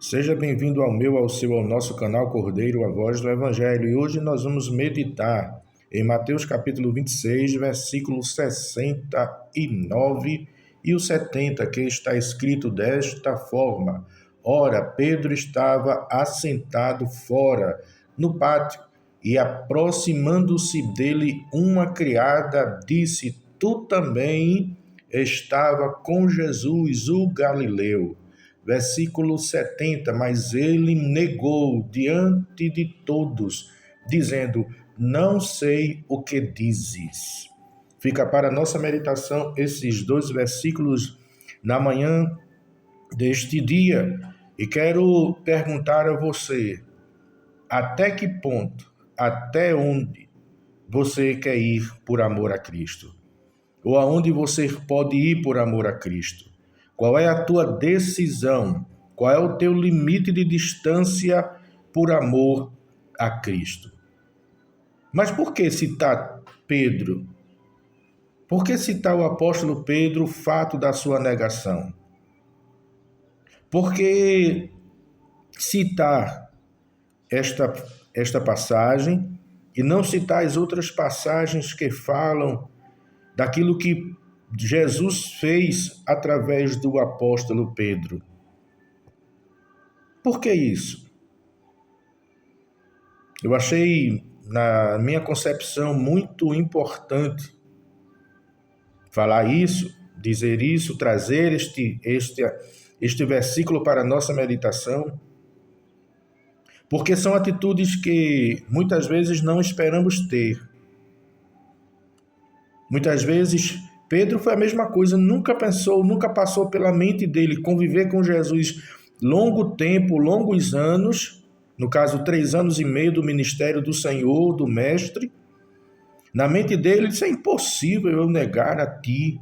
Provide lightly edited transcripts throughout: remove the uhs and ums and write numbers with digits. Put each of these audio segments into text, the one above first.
Seja bem-vindo ao nosso canal Cordeiro, a Voz do Evangelho. E hoje nós vamos meditar em Mateus capítulo 26, versículos 69 e o 70, que está escrito desta forma: Ora, Pedro estava assentado fora, no pátio, e aproximando-se dele uma criada, disse: Tu também estava com Jesus, o Galileu. Versículo 70, mas ele negou diante de todos, dizendo: Não sei o que dizes. Fica para nossa meditação esses dois versículos na manhã deste dia. E quero perguntar a você, até que ponto, até onde você quer ir por amor a Cristo? Ou aonde você pode ir por amor a Cristo? Qual é a tua decisão? Qual é o teu limite de distância por amor a Cristo? Mas por que citar Pedro? Por que citar o apóstolo Pedro o fato da sua negação? Porque citar esta passagem e não citar as outras passagens que falam daquilo que Jesus fez através do apóstolo Pedro. Por que isso? Eu achei, na minha concepção, muito importante falar isso, dizer isso, trazer este versículo para a nossa meditação, porque são atitudes que muitas vezes não esperamos ter. Muitas vezes Pedro foi a mesma coisa, nunca passou pela mente dele conviver com Jesus longo tempo, longos anos, no caso 3 anos e meio do ministério do Senhor, do Mestre. Na mente dele, isso é impossível eu negar a ti.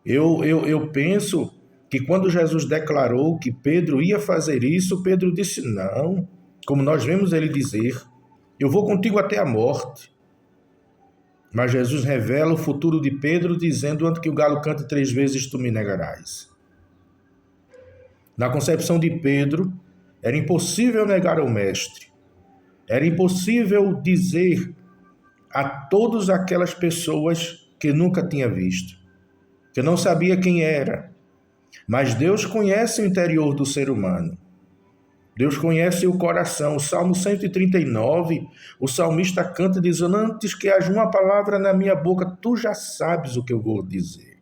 Eu penso que quando Jesus declarou que Pedro ia fazer isso, Pedro disse não, como nós vemos ele dizer, eu vou contigo até a morte. Mas Jesus revela o futuro de Pedro, dizendo: antes que o galo cante 3 vezes, tu me negarás. Na concepção de Pedro, era impossível negar ao Mestre. Era impossível dizer a todas aquelas pessoas que nunca tinha visto, que não sabia quem era. Mas Deus conhece o interior do ser humano. Deus conhece o coração. O Salmo 139, o salmista canta dizendo: antes que haja uma palavra na minha boca, tu já sabes o que eu vou dizer.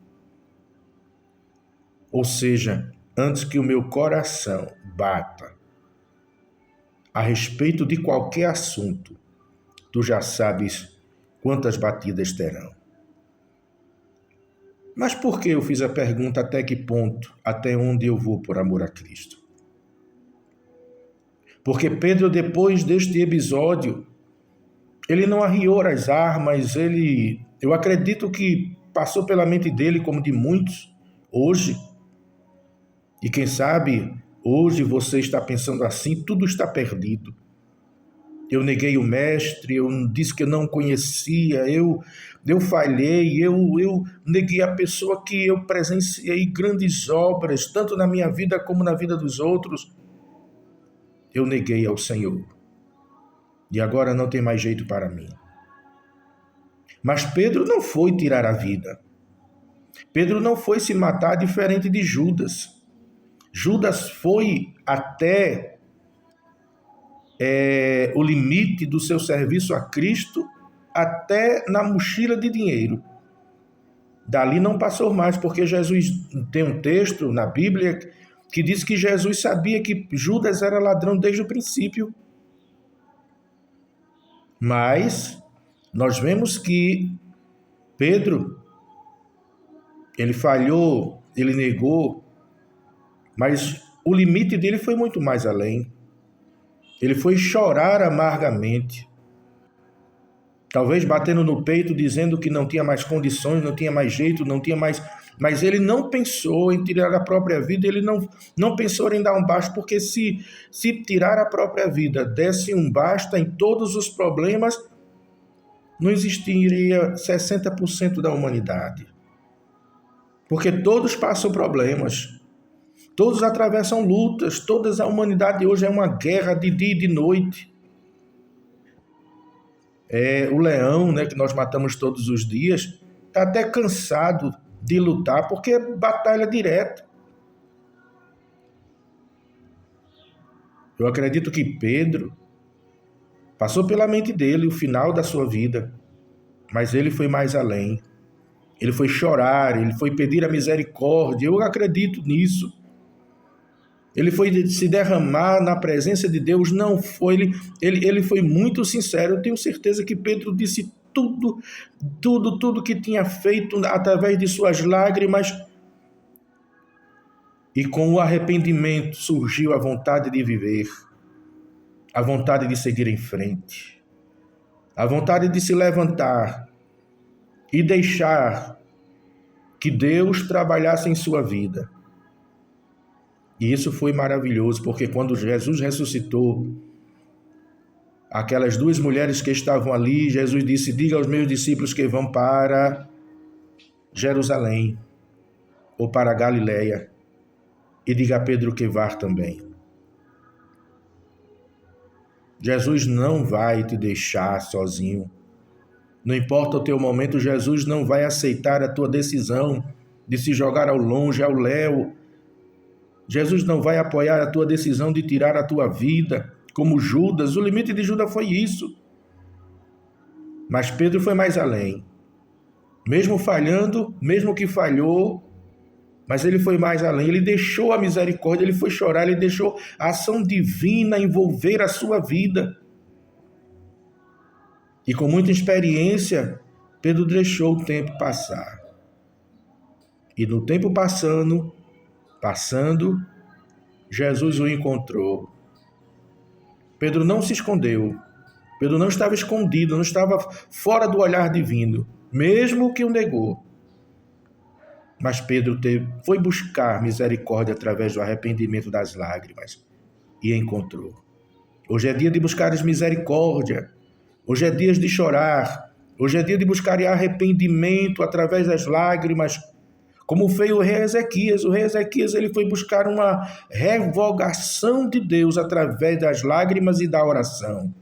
Ou seja, antes que o meu coração bata a respeito de qualquer assunto, tu já sabes quantas batidas terão. Mas por que eu fiz a pergunta até que ponto, até onde eu vou por amor a Cristo? Porque Pedro, depois deste episódio, ele não arriou as armas, eu acredito que passou pela mente dele, como de muitos, hoje. E quem sabe, hoje você está pensando assim, tudo está perdido. Eu neguei o Mestre, eu disse que eu não conhecia, eu falhei, eu neguei a pessoa que eu presenciei grandes obras, tanto na minha vida como na vida dos outros. Eu neguei ao Senhor. E agora não tem mais jeito para mim. Mas Pedro não foi tirar a vida. Pedro não foi se matar diferente de Judas. Judas foi até o limite do seu serviço a Cristo, até na mochila de dinheiro. Dali não passou mais, porque Jesus tem um texto na Bíblia que diz que Jesus sabia que Judas era ladrão desde o princípio. Mas nós vemos que Pedro, ele falhou, ele negou, mas o limite dele foi muito mais além. Ele foi chorar amargamente, talvez batendo no peito, dizendo que não tinha mais condições, não tinha mais jeito, não tinha mais... Mas ele não pensou em tirar a própria vida, ele não pensou em dar um basta, porque se tirar a própria vida desse um basta em todos os problemas, não existiria 60% da humanidade. Porque todos passam problemas, Todos atravessam lutas, toda a humanidade hoje é uma guerra de dia e de noite. O leão, né, que nós matamos todos os dias, está até cansado de lutar, porque é batalha direta. Eu acredito que Pedro passou pela mente dele o final da sua vida, mas ele foi mais além. Ele foi chorar, ele foi pedir a misericórdia, eu acredito nisso. Ele foi se derramar na presença de Deus, não foi, ele foi muito sincero. Eu tenho certeza que Pedro disse tudo que tinha feito através de suas lágrimas. E com o arrependimento surgiu a vontade de viver, a vontade de seguir em frente, a vontade de se levantar e deixar que Deus trabalhasse em sua vida. E isso foi maravilhoso, porque quando Jesus ressuscitou, aquelas duas mulheres que estavam ali, Jesus disse: diga aos meus discípulos que vão para Jerusalém ou para Galiléia, e diga a Pedro que vá também. Jesus não vai te deixar sozinho. Não importa o teu momento, Jesus não vai aceitar a tua decisão de se jogar ao longe, ao léu. Jesus não vai apoiar a tua decisão de tirar a tua vida, como Judas. O limite de Judas foi isso. Mas Pedro foi mais além. Mesmo falhando, mesmo que falhou, mas ele foi mais além. Ele deixou a misericórdia, ele foi chorar, ele deixou a ação divina envolver a sua vida. E com muita experiência, Pedro deixou o tempo passar. E no tempo passando, Jesus o encontrou. Pedro não se escondeu. Pedro não estava escondido, não estava fora do olhar divino, mesmo que o negou. Mas Pedro foi buscar misericórdia através do arrependimento das lágrimas e encontrou. Hoje é dia de buscar misericórdia. Hoje é dia de chorar. Hoje é dia de buscar arrependimento através das lágrimas, como fez o rei Ezequias. O rei Ezequias ele foi buscar uma revogação de Deus através das lágrimas e da oração.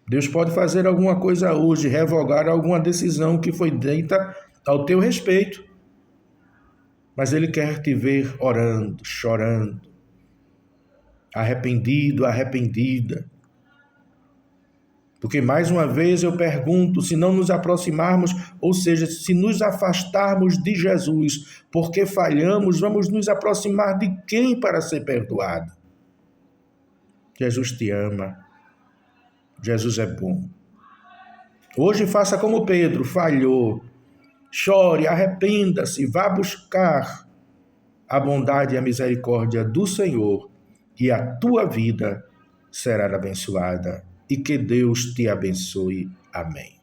Deus pode fazer alguma coisa hoje, revogar alguma decisão que foi dita ao teu respeito. Mas Ele quer te ver orando, chorando, arrependido, arrependida. Porque mais uma vez eu pergunto, se não nos aproximarmos, ou seja, se nos afastarmos de Jesus, porque falhamos, vamos nos aproximar de quem para ser perdoado? Jesus te ama. Jesus é bom. Hoje faça como Pedro, falhou. Chore, arrependa-se, vá buscar a bondade e a misericórdia do Senhor e a tua vida será abençoada. E que Deus te abençoe. Amém.